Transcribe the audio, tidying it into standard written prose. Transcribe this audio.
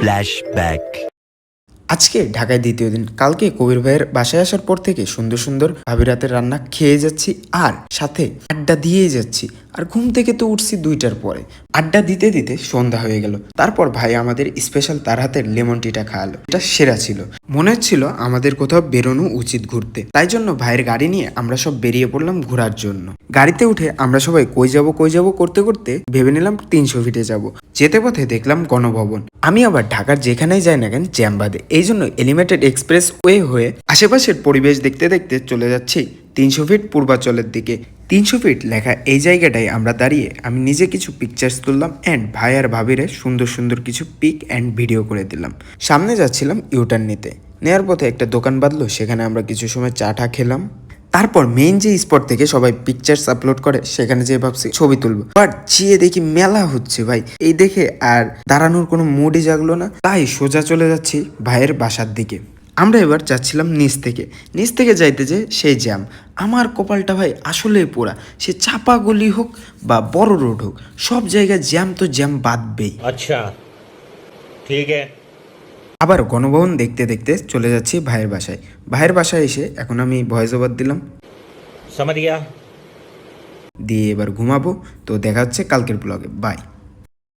Flashback. আজকে ঢাকায় দ্বিতীয় দিন। কালকে কবির ভাইয়ের বাসায় আসার পর থেকে সুন্দর সুন্দর ভাবি রাতের রান্না খেয়ে যাচ্ছি, আর সাথে আড্ডা দিয়েই যাচ্ছি। আর ঘুম থেকে তো উঠছি 2টার পরে। আড্ডা দিতে দিতে সন্ধ্যা হয়ে গেল। তারপর ভাই আমাদের স্পেশাল তার হাতের লেমন টিটা খাওয়ালো। এটা সেরা ছিল। মনে হচ্ছিল আমাদের কোথাও বেরোনো উচিত ঘুরতে। তাই জন্য ভাইয়ের গাড়ি নিয়ে আমরা সব বেরিয়ে পড়লাম ঘোরার জন্য। গাড়িতে উঠে আমরা সবাই কই যাব করতে করতে ভেবে নিলাম 300 ফিটে যাব। যেতে পথে দেখলাম গণভবন। আমি আবার ঢাকার যেখানেই যাই না কেন জ্যাম বাঁধে, এই জন্য এলিভেটেড এক্সপ্রেস ওয়ে হয়ে আশেপাশের পরিবেশ দেখতে দেখতে চলে যাচ্ছি 300 ফিট পূর্বাচলের দিকে। 300 ফিট লেখা এই জায়গাটায় আমরা দাঁড়িয়ে আমি নিজে কিছু পিকচার্স তুললাম অ্যান্ড ভাই আর ভাবিরে সুন্দর সুন্দর কিছু পিক অ্যান্ড ভিডিও করে দিলাম। সামনে যাচ্ছিলাম ইউটার্ন নিতে। নেয়ার পথে একটা দোকান বাঁধলো, সেখানে আমরা কিছু সময় চা টা খেলাম। তারপর মেইন যে স্পট থেকে সবাই পিকচার্স আপলোড করে সেখানে যেয়ে ভাবছি ছবি তুলবো, বাট যেয়ে দেখি মেলা হচ্ছে ভাই। এই দেখে আর দাঁড়ানোর কোনো মুডই জাগলো না, তাই সোজা চলে যাচ্ছি ভাইয়ের বাসার দিকে। আমরা এবার যাচ্ছিলাম নিচ থেকে যাইতে যে সেই জ্যাম। আমার কপালটা ভাই আসলেই পোড়া। সে চাপা গলি হোক বা বড় রোড হোক, সব জায়গায় জ্যাম তো জ্যাম বাঁধবেই। अच्छा ठीक है। আবার গণভবন দেখতে দেখতে চলে যাচ্ছি ভাইয়ের বাসায় এসে এখন আমি ভয়েস ওভার দিলাম, समझ गया। দিয়ে এবার ঘুমাবো। তো দেখা হচ্ছে কালকের ব্লগে। বাই।